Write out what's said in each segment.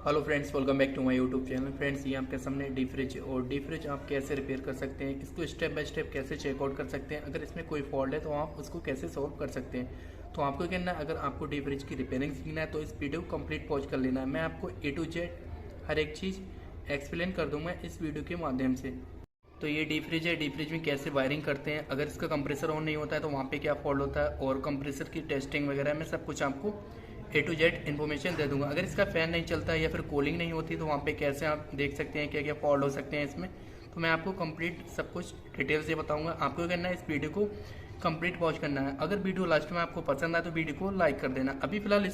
Hello friends, welcome back to my YouTube channel. Friends, ये आपके सामने डी फ्रिज और डी फ्रिज आप कैसे रिपेयर कर सकते हैं, इसको स्टेप बाय स्टेप कैसे चेकआउट कर सकते हैं, अगर इसमें कोई फॉल्ट है तो आप उसको कैसे सॉल्व कर सकते हैं। तो आपको क्या करना है, अगर आपको डी फ्रिज की रिपेयरिंग सीखना है तो इस वीडियो को कंप्लीट पॉज कर लेना है। मैं आपको ए टू जेड हर एक चीज़ एक्सप्लेन कर दूंगा इस वीडियो के माध्यम से। तो ये डी फ्रिज है, डी फ्रिज में कैसे वायरिंग करते हैं, अगर इसका कंप्रेसर ऑन नहीं होता है तो वहाँ पे क्या फॉल्ट होता है, और कंप्रेसर की टेस्टिंग वगैरह में सब कुछ आपको ए टू जेड इन्फॉर्मेशन दे दूंगा। अगर इसका फ़ैन नहीं चलता है या फिर कूलिंग नहीं होती तो वहाँ पे कैसे आप देख सकते हैं क्या क्या फॉल्ट हो सकते हैं इसमें, तो मैं आपको कंप्लीट सब कुछ डिटेल से बताऊंगा। आपको करना है, इस वीडियो को कंप्लीट वॉच करना है। अगर वीडियो लास्ट में आपको पसंद आए तो वीडियो को लाइक कर देना। अभी फिलहाल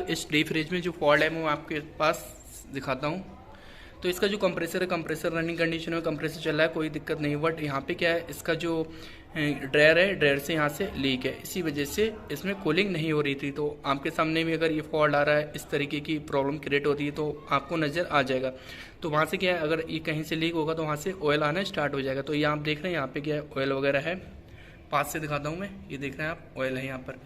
इस डी फ्रिज में जो फॉल्ट है मैं आपके पास दिखाता हूँ। तो इसका जो कंप्रेसर है, कंप्रेसर रनिंग कंडीशन में कंप्रेसर चल रहा है, कोई दिक्कत नहीं। बट यहाँ पे क्या है, इसका जो ड्रायर है, ड्रायर से यहाँ से लीक है, इसी वजह से इसमें कूलिंग नहीं हो रही थी। तो आपके सामने भी अगर ये फॉल्ट आ रहा है, इस तरीके की प्रॉब्लम क्रिएट होती है तो आपको नज़र आ जाएगा। तो वहाँ से क्या है, अगर ये कहीं से लीक होगा तो वहाँ से ऑयल आना स्टार्ट हो जाएगा। तो ये आप देख रहे हैं यहाँ पे क्या है, ऑयल वगैरह है। पास से दिखाता हूँ मैं, ये देख रहे हैं आप, ऑयल है यहाँ पर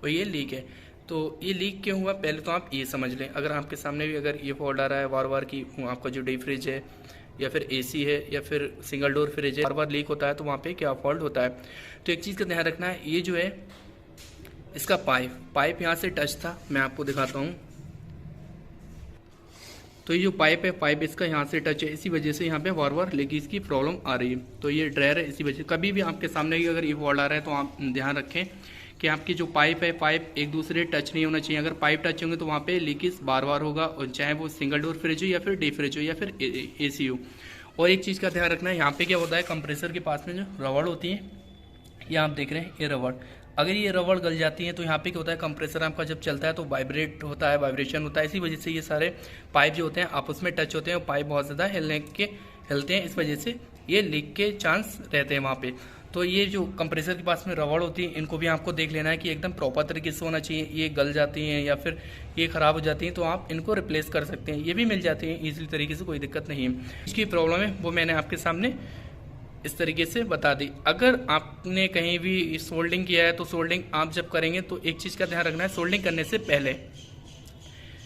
और ये लीक है। तो ये लीक क्यों हुआ, पहले तो आप ये समझ लें। अगर आपके सामने भी अगर ये फॉल्ट आ रहा है बार बार की, आपका जो डी फ्रिज है या फिर एसी है या फिर सिंगल डोर फ्रिज है, बार बार लीक होता है तो वहाँ पे क्या फॉल्ट होता है। तो एक चीज़ का ध्यान रखना है, ये जो है इसका पाइप यहाँ से टच था, मैं आपको दिखाता हूँ। तो ये जो पाइप है, पाइप इसका यहाँ से टच है, इसी वजह से यहाँ पे बार बार लीकेज की प्रॉब्लम आ रही है। तो ये ड्रायर है, इसी वजह से कभी भी आपके सामने ही अगर ये फॉल्ट आ रहा है तो आप ध्यान रखें कि आपकी जो पाइप है, पाइप एक दूसरे टच नहीं होना चाहिए। अगर पाइप टच होंगे तो वहाँ पे लीकेज बार बार होगा, और चाहे वो सिंगल डोर फ्रिज हो या फिर डी फ्रिज हो या फिर एसी हो। और एक चीज़ का ध्यान रखना है, यहाँ पे क्या होता है, कंप्रेसर के पास में जो रबड़ होती है, ये आप देख रहे हैं, ये रबड़, अगर ये रबड़ गल जाती है तो यहाँ पे क्या होता है, कंप्रेसर आपका जब चलता है तो वाइब्रेट होता है, वाइब्रेशन होता है। इसी वजह से ये सारे पाइप जो होते हैं आपस में टच होते हैं और पाइप बहुत ज़्यादा हिलते हैं, इस वजह से ये लीक के चांस रहते हैं वहाँ पे। तो ये जो कंप्रेसर के पास में रबड़ होती है, इनको भी आपको देख लेना है कि एकदम प्रॉपर तरीके से होना चाहिए। ये गल जाती हैं या फिर ये ख़राब हो जाती हैं तो आप इनको रिप्लेस कर सकते हैं, ये भी मिल जाती हैं ईजिली तरीके से, कोई दिक्कत नहीं है। इसकी प्रॉब्लम है वो मैंने आपके सामने इस तरीके से बता दी। अगर आपने कहीं भी सोल्डिंग किया है तो सोल्डिंग आप जब करेंगे तो एक चीज़ का ध्यान रखना है, सोल्डिंग करने से पहले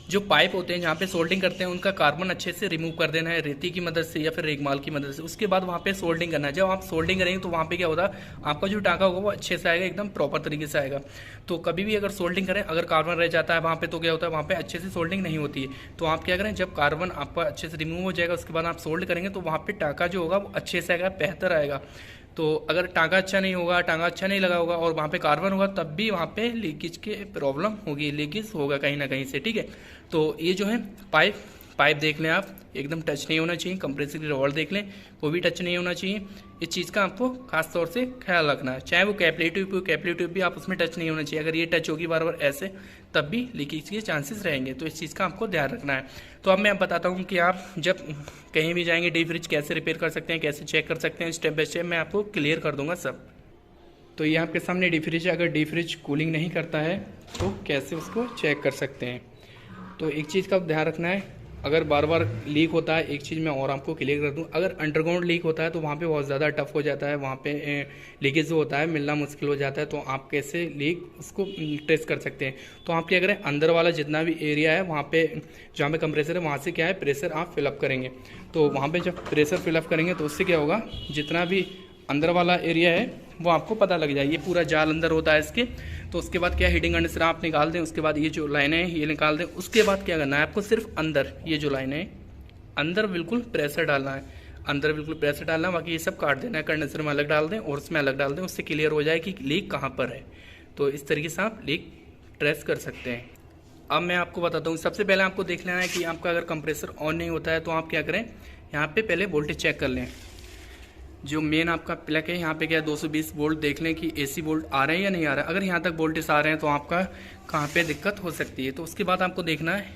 जो पाइप होते हैं जहाँ पे सोल्डिंग करते हैं उनका कार्बन अच्छे से रिमूव कर देना है, रेती की मदद से या फिर रेगमाल की मदद से। उसके बाद वहाँ पे सोल्डिंग करना है। जब आप सोल्डिंग करेंगे तो वहाँ पे क्या होता है, आपका जो टाँका होगा वो अच्छे से आएगा, एकदम प्रॉपर तरीके से आएगा। तो कभी भी अगर सोल्डिंग करें, अगर कार्बन रह जाता है वहाँ पे तो क्या होता है, वहाँ पे अच्छे से सोल्डिंग नहीं होती है। तो आप क्या करें, जब कार्बन आपका अच्छे से रिमूव हो जाएगा उसके बाद आप सोल्ड करेंगे तो वहाँ पे टाँका जो होगा वो अच्छे से आएगा, बेहतर आएगा। तो अगर टाँगा अच्छा नहीं होगा, टाँगा अच्छा नहीं लगा होगा और वहाँ पे कार्बन होगा, तब भी वहाँ पे लीकेज की प्रॉब्लम होगी, लीकेज होगा कहीं ना कहीं से, ठीक है। तो ये जो है पाइप देख लें आप, एकदम टच नहीं होना चाहिए। कंप्रेसर की रबड़ देख लें, वो भी टच नहीं होना चाहिए। इस चीज़ का आपको खास तौर से ख्याल रखना है। चाहे वो कैपलेटिव भी आप उसमें टच नहीं होना चाहिए। अगर ये टच होगी बार बार ऐसे, तब भी लीकेज के चांसेस रहेंगे। तो इस चीज़ का आपको ध्यान रखना है। तो अब मैं बताता हूँ कि आप जब कहीं भी जाएंगे डी फ्रिज कैसे रिपेयर कर सकते हैं, कैसे चेक कर सकते हैं, स्टेप बाय स्टेप मैं आपको क्लियर कर दूंगा सब। तो ये आपके सामने डी फ्रिज है। अगर डी फ्रिज कूलिंग नहीं करता है तो कैसे उसको चेक कर सकते हैं। तो एक चीज़ का ध्यान रखना है, अगर बार बार लीक होता है, एक चीज़ मैं और आपको क्लियर कर दूं, अगर अंडरग्राउंड लीक होता है तो वहाँ पे बहुत ज़्यादा टफ हो जाता है, वहाँ पे लीकेज जो होता है मिलना मुश्किल हो जाता है। तो आप कैसे लीक उसको ट्रेस कर सकते हैं, तो आप क्या करें, अंदर वाला जितना भी एरिया है वहाँ पे जहाँ पे कंप्रेसर है वहाँ से क्या है, प्रेशर आप फिलअप करेंगे। तो वहाँ पर जब प्रेशर फिलअप करेंगे तो उससे क्या होगा, जितना भी अंदर वाला एरिया है वो आपको पता लग जाए। ये पूरा जाल अंदर होता है इसके। तो उसके बाद क्या, हीटिंग कंडेंसर आप निकाल दें, उसके बाद ये जो लाइनें हैं ये निकाल दें। उसके बाद क्या करना है, आपको सिर्फ अंदर ये जो लाइनें हैं अंदर बिल्कुल प्रेशर डालना है, अंदर बिल्कुल प्रेशर डालना है। बाकी ये सब काट देना है, कंडेंसर में अलग डाल दें और उसमें अलग डाल दें, उससे क्लियर हो जाए कि लीक कहाँ पर है। तो इस तरीके से आप लीक ट्रेस कर सकते हैं। अब मैं आपको बताता हूँ, सबसे पहले आपको देख लेना है कि आपका अगर कंप्रेसर ऑन नहीं होता है तो आप क्या करें, यहाँ पे पहले वोल्टेज चेक कर लें। जो मेन आपका प्लग है यहाँ पे क्या है, 220 वोल्ट देख लें कि एसी वोल्ट आ रहे हैं या नहीं आ रहा है। अगर यहाँ तक वोल्टेज आ रहे हैं तो आपका कहाँ पे दिक्कत हो सकती है। तो उसके बाद आपको देखना है,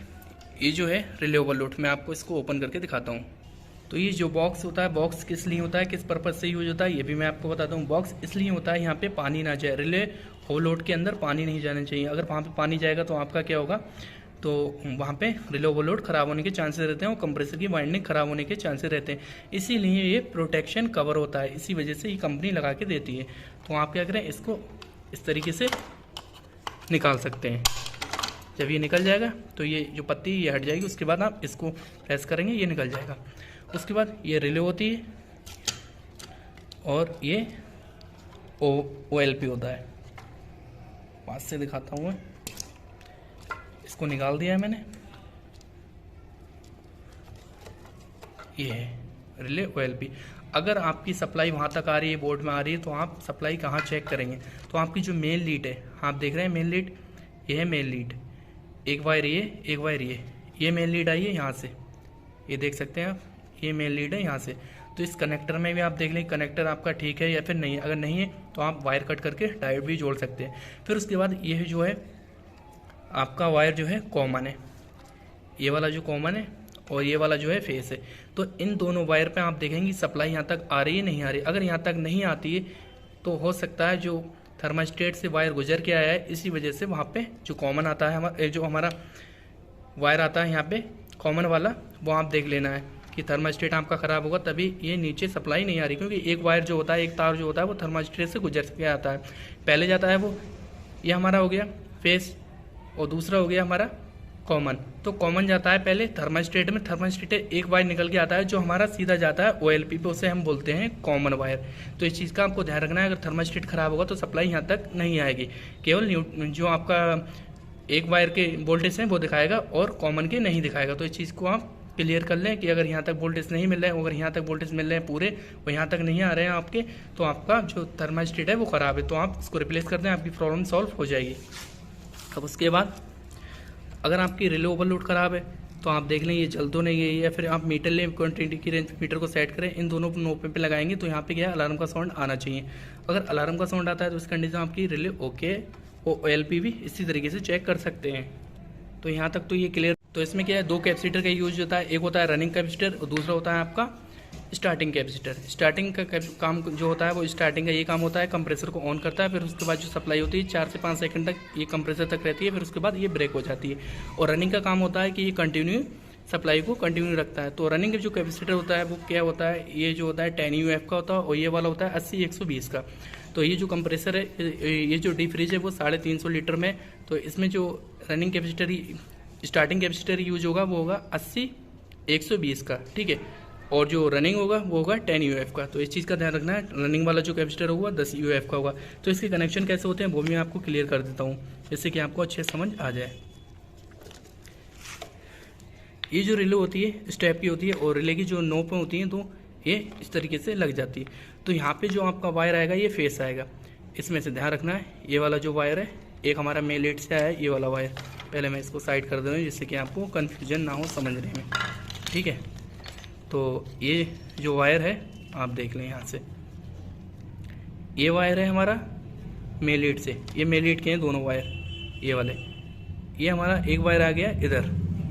ये जो है रिले ओवरलोड, मैं आपको इसको ओपन करके दिखाता हूँ। तो ये जो बॉक्स होता है, बॉक्स किस लिए होता है, किस पर्पज़ से यूज होता है, ये भी मैं आपको बताता हूँ। बॉक्स इसलिए होता है यहाँ पे पानी ना जाए, रिले ओवरलोड के अंदर पानी नहीं जाना चाहिए। अगर वहाँ पे पानी जाएगा तो आपका क्या होगा, तो वहाँ पे रिले ओवरलोड ख़राब होने के चांसेस रहते हैं और कंप्रेसर की वाइंडिंग ख़राब होने के चांसेस रहते हैं। इसीलिए ये प्रोटेक्शन कवर होता है, इसी वजह से ये कंपनी लगा के देती है। तो आप क्या करें, इसको इस तरीके से निकाल सकते हैं। जब ये निकल जाएगा तो ये जो पत्ती ये हट जाएगी, उसके बाद आप इसको प्रेस करेंगे, ये निकल जाएगा। उसके बाद ये रिले होती है और ये OLP होता है। पास से दिखाता हूँ मैं, इसको निकाल दिया है मैंने। ये है रिले OLP। अगर आपकी सप्लाई वहाँ तक आ रही है, बोर्ड में आ रही है, तो आप सप्लाई कहाँ चेक करेंगे? तो आपकी जो मेन लीड है, आप देख रहे हैं मेन लीड, ये है मेन लीड, एक वायर ये, एक वायर ये मेन लीड आई है यहाँ से, ये देख सकते हैं आप, ये मेन लीड है यहाँ से। तो इस कनेक्टर में भी आप देख लें कनेक्टर आपका ठीक है या फिर नहीं है। अगर नहीं है तो आप वायर कट करके डायोड भी जोड़ सकते हैं। फिर उसके बाद ये जो है आपका वायर जो है कॉमन है, ये वाला जो कॉमन है और ये वाला जो है फेस है। तो इन दोनों वायर पे आप देखेंगे सप्लाई यहाँ तक आ रही है नहीं आ रही। अगर यहाँ तक नहीं आती है तो हो सकता है जो थर्मास्टेट से वायर गुजर के आया है, इसी वजह से वहाँ पे जो कॉमन आता है जो हमारा वायर आता है यहाँ पे कॉमन वाला, वो आप देख लेना है कि थर्मास्टेट आपका ख़राब होगा, तभी ये नीचे सप्लाई नहीं आ रही। क्योंकि एक वायर जो होता है, एक तार जो होता है, वो थर्मास्टेट से गुजर के आता है। पहले जाता है वो, ये हमारा हो गया फेस और दूसरा हो गया हमारा कॉमन। तो कॉमन जाता है पहले थर्मास्टेट में, थर्मास्टेट एक वायर निकल के आता है जो हमारा सीधा जाता है OLP पे, उसे हम बोलते हैं कॉमन वायर। तो इस चीज़ का आपको ध्यान रखना है, अगर थर्मास्टेट खराब होगा तो सप्लाई यहाँ तक नहीं आएगी, केवल जो आपका एक वायर के वोल्टेज हैं वो दिखाएगा और कॉमन के नहीं दिखाएगा। तो इस चीज़ को आप क्लियर कर लें कि अगर यहाँ तक वोल्टेज नहीं मिल रहे हैं, अगर यहाँ तक वोल्टेज मिल रहे हैं पूरे और यहाँ तक नहीं आ रहे हैं आपके, तो आपका जो थर्मास्टेट है वो ख़राब है। तो आप इसको रिप्लेस कर दें, आपकी प्रॉब्लम सॉल्व हो जाएगी। अब उसके बाद अगर आपकी रिले ओवरलोड ख़राब है तो आप देख लें ये जल तो नहीं है, या फिर आप मीटर लें, क्वांटिटी की रेंज मीटर को सेट करें, इन दोनों नोप पे लगाएंगे तो यहाँ पे क्या है अलार्म का साउंड आना चाहिए। अगर अलार्म का साउंड आता है तो इस कंडीशन आपकी रिले ओके और OLP भी इसी तरीके से चेक कर सकते हैं। तो यहाँ तक तो ये क्लियर। तो इसमें क्या है, दो कैपेसिटर का यूज होता है, एक होता है रनिंग कैपेसिटर और दूसरा होता है आपका स्टार्टिंग कैपेसिटर। स्टार्टिंग का काम जो होता है वो स्टार्टिंग का ये काम होता है, कंप्रेसर को ऑन करता है, फिर उसके बाद जो सप्लाई होती है 4 से 5 सेकंड तक ये कंप्रेसर तक रहती है, फिर उसके बाद ये ब्रेक हो जाती है। और रनिंग का काम होता है कि ये कंटिन्यू सप्लाई को कंटिन्यू रखता है। तो रनिंग का जो कैपेसिटर होता है वो क्या होता है, ये जो होता है 10 UF का होता है और ये वाला होता है 80-120 का। तो ये जो कंप्रेसर है, ये जो डीप फ्रीज है वो 350 लीटर में, तो इसमें जो running capacitor starting capacitor use होगा वो होगा 80-120 का, ठीक है। और जो रनिंग होगा वो होगा 10 UF का। तो इस चीज़ का ध्यान रखना है, रनिंग वाला जो कैपेसिटर होगा 10 UF का होगा। तो इसके कनेक्शन कैसे होते हैं वो मैं आपको क्लियर कर देता हूँ, जिससे कि आपको अच्छे समझ आ जाए। ये जो रिले होती है स्टेप की होती है और रिले की जो नोप होती हैं तो ये इस तरीके से लग जाती है। तो यहाँ पे जो आपका वायर आएगा ये फेस आएगा, इसमें से ध्यान रखना है। ये वाला जो वायर है एक हमारा मेन लीड से आया है, ये वाला वायर। पहले मैं इसको साइड कर दे रहा हूँ जिससे कि आपको कन्फ्यूजन ना हो समझने में, ठीक है। तो ये जो वायर है आप देख लें यहाँ से, ये वायर है हमारा मेन लीड से, ये मेन लीड के हैं दोनों वायर, ये वाले। ये हमारा एक वायर आ गया इधर,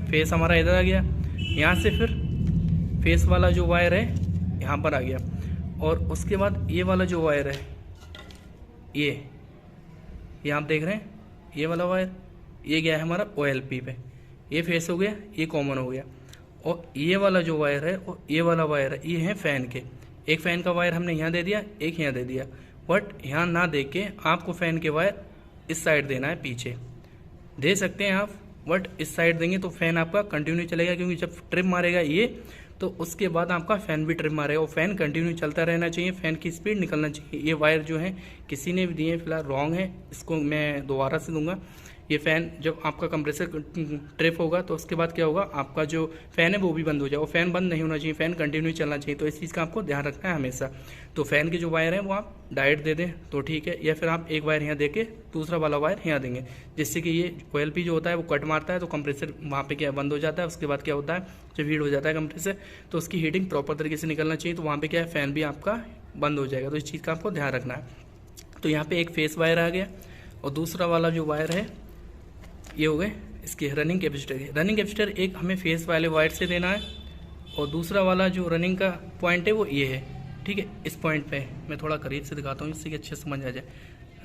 फेस हमारा इधर आ गया, यहाँ से फिर फेस वाला जो वायर है यहाँ पर आ गया। और उसके बाद ये वाला जो वायर है ये आप देख रहे हैं, ये वाला वायर ये गया है हमारा OLP पे, ये फेस हो गया, ये कॉमन हो गया। और ये वाला जो वायर है और ये वाला वायर है ये है फ़ैन के। एक फ़ैन का वायर हमने यहाँ दे दिया, एक यहाँ दे दिया, बट यहाँ ना दे के आपको फ़ैन के वायर इस साइड देना है, पीछे दे सकते हैं आप, बट इस साइड देंगे तो फ़ैन आपका कंटिन्यू चलेगा। क्योंकि जब ट्रिप मारेगा ये तो उसके बाद आपका फ़ैन भी ट्रिप मारेगा और फ़ैन कंटिन्यू चलता रहना चाहिए, फ़ैन की स्पीड निकलना चाहिए। ये वायर जो है किसी ने भी दिए फिलहाल रॉन्ग है, इसको मैं दोबारा से दूंगा। ये फ़ैन जब आपका कंप्रेसर ट्रिप होगा तो उसके बाद क्या होगा, आपका जो फ़ैन है वो भी बंद हो जाएगा। फ़ैन बंद नहीं होना चाहिए, फ़ैन कंटिन्यू चलना चाहिए। तो इस चीज़ का आपको ध्यान रखना है हमेशा। तो फ़ैन के जो वायर हैं वो आप डायरेक्ट दे दें तो ठीक है, या फिर आप एक वायर यहाँ दे के दूसरा वाला वायर यहाँ देंगे, जिससे कि ये OLP जो होता है वो कट मारता है तो कंप्रेसर वहाँ पे क्या बंद हो जाता है। उसके बाद क्या होता है, जब हीट हो जाता है कंप्रेसर तो उसकी हीटिंग प्रॉपर तरीके से निकलना चाहिए, तो वहाँ पे क्या है फ़ैन भी आपका बंद हो जाएगा। तो इस चीज़ का आपको ध्यान रखना है। तो यहाँ पे एक फेस वायर आ गया और दूसरा वाला जो वायर है ये हो गए इसके रनिंग कैपेसिटर के। रनिंग कैपेसिटर एक हमें फेस वाले वायर से देना है और दूसरा वाला जो रनिंग का पॉइंट है वो ये है, ठीक है। इस पॉइंट पे मैं थोड़ा करीब से दिखाता हूँ जिससे कि अच्छे समझ आ जाए।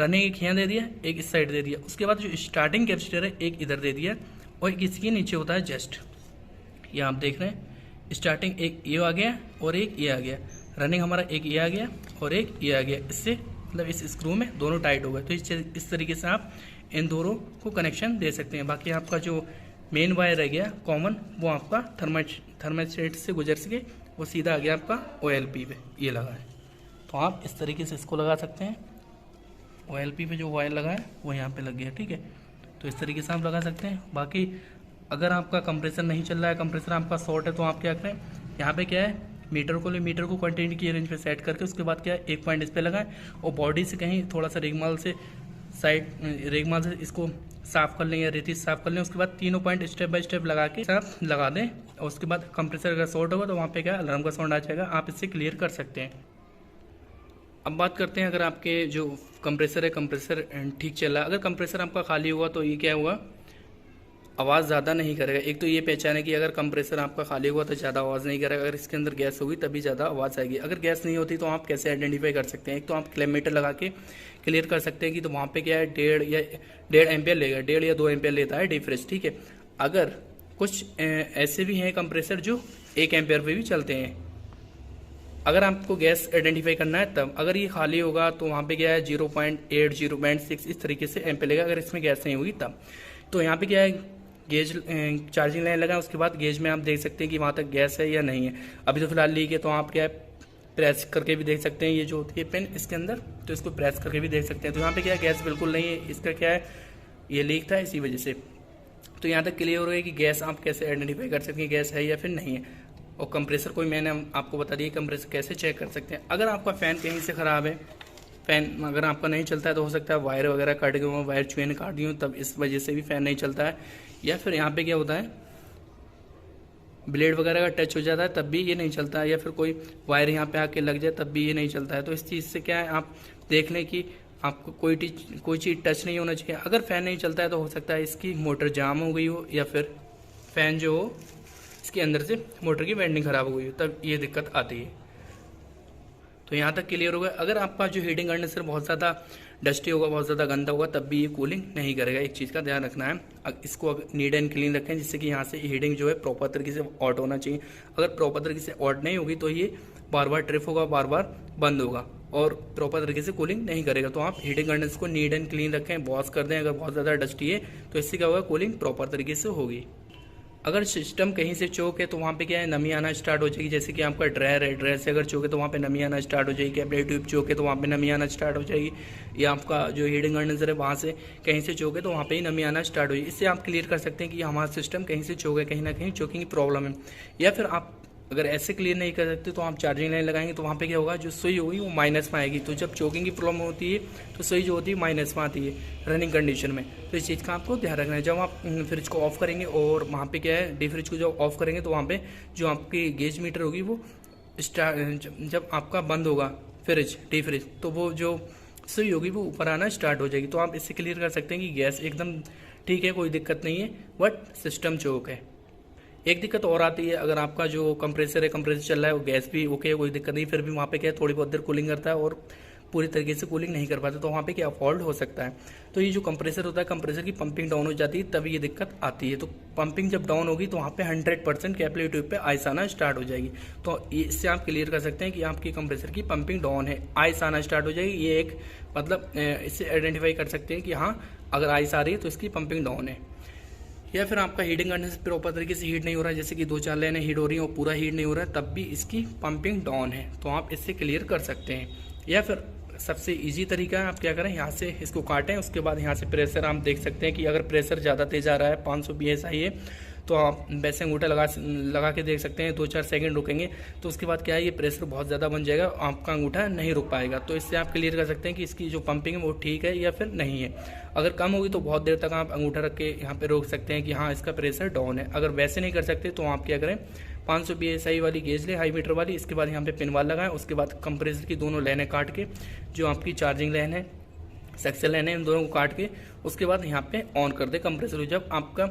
रनिंग एक यहाँ दे दिया, एक इस साइड दे दिया। उसके बाद जो स्टार्टिंग कैपेसिटर है एक इधर दे दिया और एक इसके नीचे होता है जस्ट, ये आप देख रहे हैं। स्टार्टिंग एक ये आ गया और एक ये आ गया, रनिंग हमारा एक ये आ गया और एक ये आ गया। इससे मतलब इस स्क्रू में दोनों टाइट हो गए। तो इस तरीके से आप इन दोनों को कनेक्शन दे सकते हैं। बाकी आपका जो मेन वायर रह गया कॉमन, वो आपका थर्मास्टेट से गुजर सके, वो सीधा आ गया आपका OLP पे ये लगा है। तो आप इस तरीके से इसको लगा सकते हैं। OLP पे जो वायर लगा है वो यहाँ पे लग गया, ठीक है। तो इस तरीके से आप लगा सकते हैं। बाकी अगर आपका कंप्रेसर नहीं चल रहा है, कंप्रेसर आपका शॉर्ट है, तो आप क्या करें, यहाँ पे क्या है, मीटर को कंटिन्यू की रेंज पे सेट करके उसके बाद क्या है, एक पॉइंट इस पर लगाएं और बॉडी से कहीं थोड़ा सा रेगमाल से इसको साफ कर लें या रेती साफ कर लें। उसके बाद तीनों पॉइंट स्टेप बाय स्टेप लगा के साफ लगा दें और उसके बाद कंप्रेसर अगर शॉर्ट होगा तो वहाँ पे क्या अलार्म का साउंड आ जाएगा, आप इससे क्लियर कर सकते हैं। अब बात करते हैं, अगर आपके जो कंप्रेसर है, कंप्रेसर ठीक चल रहा है, अगर कंप्रेसर आपका खाली हुआ तो ये क्या हुआ, आवाज़ ज़्यादा नहीं करेगा। एक तो ये पहचान है कि अगर कंप्रेसर आपका खाली हुआ तो ज़्यादा आवाज़ नहीं करेगा, अगर इसके अंदर गैस होगी तभी ज़्यादा आवाज़ आएगी। अगर गैस नहीं होती तो आप कैसे आइडेंटिफाई कर सकते हैं, एक तो आप क्लेमीटर लगा के क्लियर कर सकते हैं कि तो वहाँ पे क्या है 1.5 एम्पियर लेगा, 1.5 या 2 एम्पियर लेता है डिफ्रेज, ठीक है। अगर कुछ ऐसे भी हैं कंप्रेसर जो 1 एम्पियर पे भी चलते हैं। अगर आपको गैस आइडेंटिफाई करना है तब, अगर ये खाली होगा तो वहाँ पे क्या है 0.8 0.6 इस तरीके से एम्पियर लेगा, अगर इसमें गैस नहीं होगी तब। तो यहाँ पे क्या है, गेज चार्जिंग लाइन लगा, उसके बाद गेज में आप देख सकते हैं कि वहाँ तक गैस है या नहीं है। अभी तो फिलहाल लीक है, तो आप क्या है प्रेस करके भी देख सकते हैं, ये जो होती है पेन इसके अंदर, तो इसको प्रेस करके भी देख सकते हैं। तो यहाँ पे क्या है, गैस बिल्कुल नहीं है, इसका क्या है, ये लीक था इसी वजह से। तो यहाँ तक क्लियर हो गया कि गैस आप कैसे आइडेंटिफाई कर सकते हैं, गैस है या फिर नहीं है। और कंप्रेसर कोई मैंने आपको बता दिया कंप्रेसर कैसे चेक कर सकते हैं। अगर आपका फ़ैन कहीं से ख़राब है, फ़ैन अगर आपका नहीं चलता है तो हो सकता है वायर वगैरह कट गए हों, वायर चुहे ने काट दी हो, तब इस वजह से भी फ़ैन नहीं चलता है। या फिर यहाँ पे क्या होता है, ब्लेड वगैरह का टच हो जाता है तब भी ये नहीं चलता है, या फिर कोई वायर यहाँ पे आके लग जाए तब भी ये नहीं चलता है। तो इस चीज़ से क्या है, आप देख लें कि आपको कोई चीज़ टच नहीं होना चाहिए। अगर फ़ैन नहीं चलता है तो हो सकता है इसकी मोटर जाम हो गई हो, या फिर फ़ैन जो हो इसके अंदर से मोटर की वाइंडिंग ख़राब हो गई हो, तब ये दिक्कत आती है। तो यहाँ तक क्लियर होगा। अगर आपका जो हीटिंग कंडेंसर बहुत ज़्यादा डस्टी होगा, बहुत ज़्यादा गंदा होगा, तब भी ये कूलिंग नहीं करेगा। एक चीज़ का ध्यान रखना है, इसको नीट एंड क्लीन रखें, जिससे कि यहाँ से हीटिंग जो है प्रॉपर तरीके से ऑट होना चाहिए। अगर प्रॉपर तरीके से ऑट नहीं होगी तो ये बार बार ट्रिप होगा, बार बार बंद होगा और प्रॉपर तरीके से कूलिंग नहीं करेगा। तो आप हीटिंग कंडेंसर को नीट एंड क्लीन रखें, वॉश कर दें। अगर बहुत ज़्यादा डस्टी है तो इससे क्या होगा, कूलिंग प्रॉपर तरीके से होगी। अगर सिस्टम कहीं से चोक है तो वहाँ पे क्या है, नमी आना स्टार्ट हो जाएगी। जैसे कि आपका ड्रायर है, ड्रायर से अगर चोक है तो वहाँ पे नमी आना स्टार्ट हो जाएगी। कैपिलरी ट्यूब चोक है तो वहाँ पे नमी आना स्टार्ट हो जाएगी। या आपका जो हीटिंग कंडेंसर है वहाँ से कहीं से चोक है तो वहाँ पे ही नमी आना स्टार्ट हो जाएगी। इससे आप क्लियर कर सकते हैं कि हमारा सिस्टम कहीं से चोक है, कहीं ना कहीं चोकिंग की प्रॉब्लम है। या फिर आप अगर ऐसे क्लियर नहीं कर सकते तो आप चार्जिंग लाइन लगाएंगे तो वहाँ पे क्या होगा, जो सुई होगी वो माइनस में आएगी। तो जब चोकिंग की प्रॉब्लम होती है तो सुई जो होती है माइनस में आती है रनिंग कंडीशन में। तो इस चीज़ का आपको ध्यान रखना है। जब आप फ्रिज को ऑफ करेंगे और वहाँ पे क्या है, डी फ्रिज को जब ऑफ करेंगे तो वहाँ पे जो आपकी गेज मीटर होगी वो जब आपका बंद होगा फ्रिज, डी फ्रिज, तो वो जो सुई होगी वो ऊपर आना स्टार्ट हो जाएगी। तो आप इससे क्लियर कर सकते हैं कि गैस एकदम ठीक है, कोई दिक्कत नहीं है, बट सिस्टम चोक है। एक दिक्कत और आती है, अगर आपका जो कंप्रेसर है, कंप्रेसर चल रहा है, वो गैस भी ओके है, कोई दिक्कत नहीं, फिर भी वहाँ पे क्या है थोड़ी बहुत देर कूलिंग करता है और पूरी तरीके से कूलिंग नहीं कर पाता, तो वहाँ पे क्या फॉल्ट हो सकता है। तो ये जो कंप्रेसर होता है, कंप्रेसर की पंपिंग डाउन हो जाती है, तभी ये दिक्कत आती है। तो पंपिंग जब डाउन होगी तो वहाँ पे 100% कैपिलरी ट्यूब पे आइस आना स्टार्ट हो जाएगी। तो इससे आप क्लियर कर सकते हैं कि आपकी कंप्रेसर की पंपिंग डाउन है, आइस आना स्टार्ट हो जाएगी। ये एक मतलब इससे आइडेंटिफाई कर सकते हैं कि हाँ, अगर आइस आ रही है तो इसकी पंपिंग डाउन है। या फिर आपका हीटिंग कंडेंसर प्रॉपर तरीके से हीट नहीं हो रहा है, जैसे कि 2-4 लाइनें हीट हो रही हैं और पूरा हीट नहीं हो रहा है, तब भी इसकी पंपिंग डाउन है। तो आप इससे क्लियर कर सकते हैं। या फिर सबसे इजी तरीका है, आप क्या करें, यहाँ से इसको काटें, उसके बाद यहाँ से प्रेशर आप देख सकते हैं कि अगर प्रेशर ज़्यादा तेज आ रहा है, 500 PSI है, तो आप वैसे अंगूठा लगा के देख सकते हैं। 2-4 सेकंड रुकेंगे तो उसके बाद क्या है, ये प्रेशर बहुत ज़्यादा बन जाएगा, आपका अंगूठा नहीं रुक पाएगा। तो इससे आप क्लियर कर सकते हैं कि इसकी जो पंपिंग है वो ठीक है या फिर नहीं है। अगर कम होगी तो बहुत देर तक आप अंगूठा रख के यहाँ पे रोक सकते हैं कि हाँ, इसका प्रेशर डाउन है। अगर वैसे नहीं कर सकते तो आप क्या करें, 500 PSI वाली गेज ले, हाई मीटर वाली, इसके बाद यहाँ पे पिन वाल लगाएं। उसके बाद कंप्रेसर की दोनों लाइनें काट के, जो आपकी चार्जिंग लाइन है, सक्शन लाइन है, इन दोनों को काट के उसके बाद यहाँ पे ऑन कर दे कंप्रेसर। जब आपका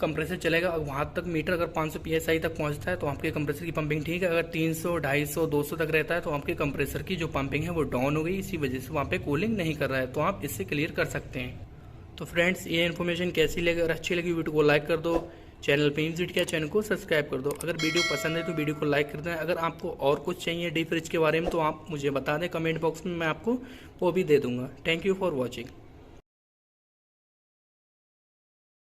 कंप्रेसर चलेगा, वहाँ तक मीटर अगर 500 PSI तक पहुँचता है तो आपके कंप्रेसर की पंपिंग ठीक है। अगर 300, 250, 200 तक रहता है तो आपके कंप्रेसर की जो पंपिंग है वो डाउन हो गई, इसी वजह से वहाँ पे कूलिंग नहीं कर रहा है। तो आप इससे क्लियर कर सकते हैं। तो फ्रेंड्स, ये इन्फॉर्मेशन कैसी लगी, अगर अच्छी लगी वीडियो को लाइक कर दो, चैनल पे विजिट किया, चैनल को सब्सक्राइब कर दो। अगर वीडियो पसंद है तो वीडियो को लाइक कर दें। अगर आपको और कुछ चाहिए डी फ्रिज के बारे में तो आप मुझे बता दें कमेंट बॉक्स में, मैं आपको वो भी दे दूँगा। Thank you for watching.